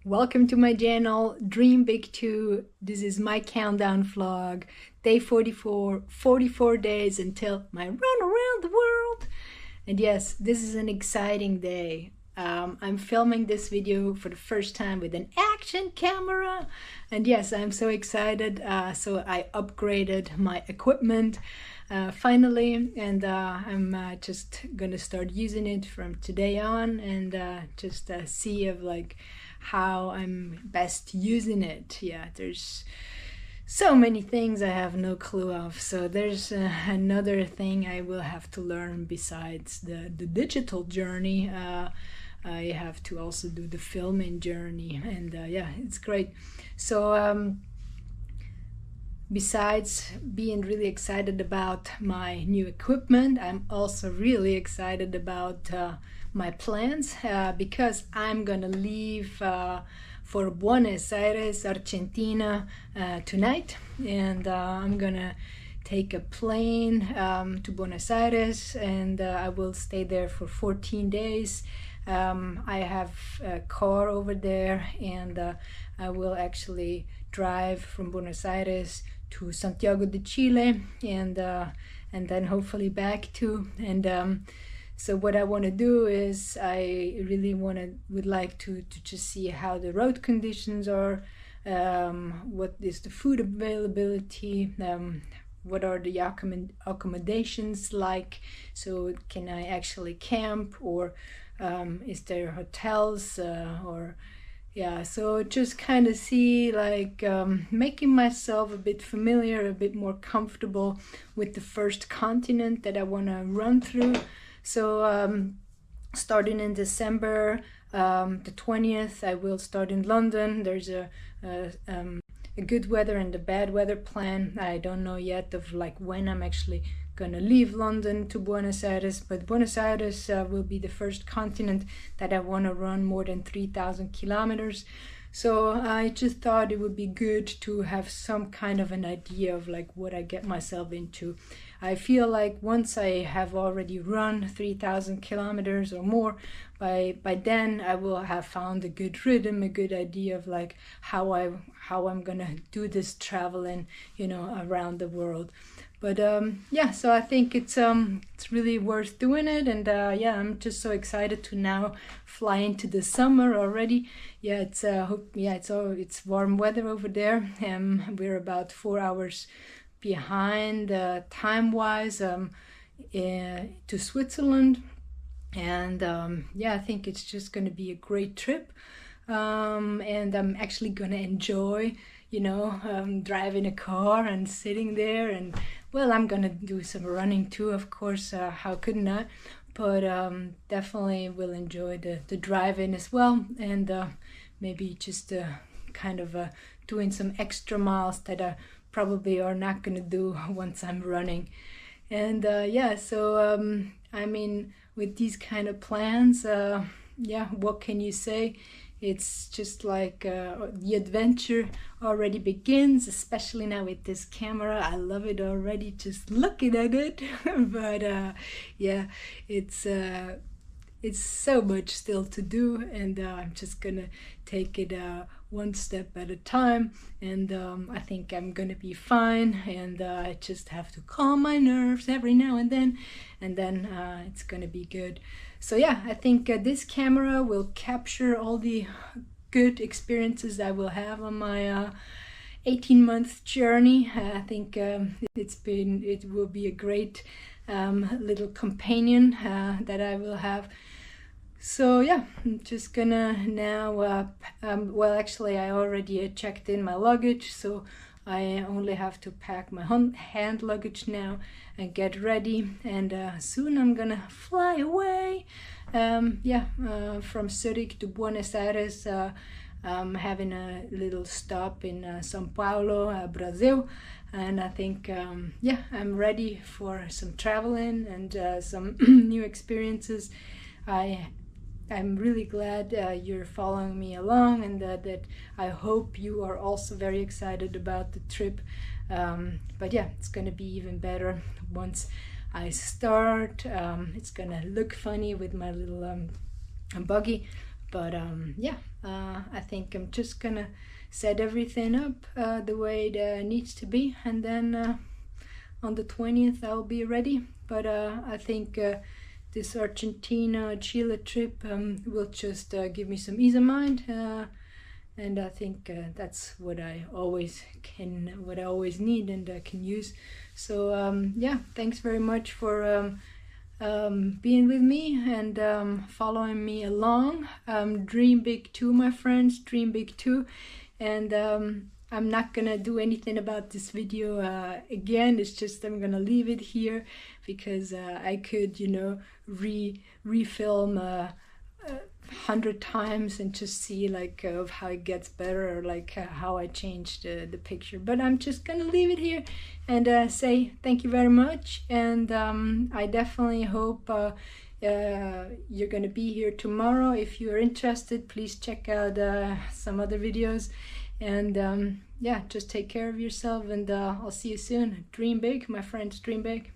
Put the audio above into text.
Welcome to my channel, Dream Big 2. This is my countdown vlog, day 44, 44 days until my run around the world. And yes, this is an exciting day. I'm filming this video for the first time with an action camera. And yes, I'm so excited. So I upgraded my equipment finally, and I'm just gonna start using it from today on, and just see of like how I'm best using it. Yeah, there's so many things I have no clue of, so there's another thing I will have to learn besides the digital journey. I have to also do the filming journey, and yeah, it's great. So besides being really excited about my new equipment, I'm also really excited about my plans, because I'm gonna leave for Buenos Aires, Argentina tonight, and I'm gonna take a plane to Buenos Aires, and I will stay there for 14 days. I have a car over there, and I will actually drive from Buenos Aires to Santiago de Chile, and then hopefully back to. And so what I want to do is I really would like to just see how the road conditions are, what is the food availability, what are the accommodations like, so can I actually camp, or is there hotels, or yeah, so just kind of see like making myself a bit familiar, a bit more comfortable with the first continent that I want to run through. So starting in December the 20th, I will start in London. There's a good weather and a bad weather plan. I don't know yet of like when I'm actually gonna leave London to Buenos Aires, but Buenos Aires will be the first continent that I want to run more than 3,000 kilometers. So I just thought it would be good to have some kind of an idea of like what I get myself into. I feel like once I have already run 3,000 kilometers or more, by then I will have found a good rhythm, a good idea of like how I'm gonna do this traveling, around the world. But yeah, so I think it's really worth doing it, and yeah, I'm just so excited to now fly into the summer already. Yeah, it's warm weather over there. We're about 4 hours behind time-wise to Switzerland, and yeah, I think it's just going to be a great trip, and I'm actually going to enjoy driving a car and sitting there, and well, I'm gonna do some running too, of course, how couldn't I, but definitely will enjoy the driving as well, and maybe just kind of doing some extra miles that I probably are not gonna do once I'm running. And yeah, so I mean, with these kind of plans, yeah, what can you say? It's just like the adventure already begins, especially now with this camera. I love it already just looking at it. But yeah, it's so much still to do, and I'm just gonna take it one step at a time, and I think I'm gonna be fine, and I just have to calm my nerves every now and then it's gonna be good. So yeah, I think this camera will capture all the good experiences I will have on my 18-month journey. I think it will be a great little companion that I will have. So yeah, I'm just gonna now well, actually I already checked in my luggage, so I only have to pack my hand luggage now and get ready, and soon I'm gonna fly away. Yeah, from Zurich to Buenos Aires, having a little stop in São Paulo, Brazil, and I think yeah, I'm ready for some traveling and some new experiences. I'm really glad you're following me along, and that I hope you are also very excited about the trip. But yeah, it's gonna be even better once I start. It's gonna look funny with my little buggy, But yeah, I think I'm just gonna set everything up the way it needs to be, and then on the 20th I'll be ready. But I think this Argentina Chile trip will just give me some ease of mind, and I think that's what I always need and can use. So yeah, thanks very much for being with me and following me along. Dream big too, my friends, dream big too. And I'm not gonna do anything about this video again. It's just I'm gonna leave it here because I could, you know, refilm 100 times and just see like of how it gets better, or like how I changed the picture. But I'm just gonna leave it here and say thank you very much, and I definitely hope you're gonna be here tomorrow. If you're interested, please check out some other videos, and yeah, just take care of yourself, and I'll see you soon. Dream big, my friends, dream big.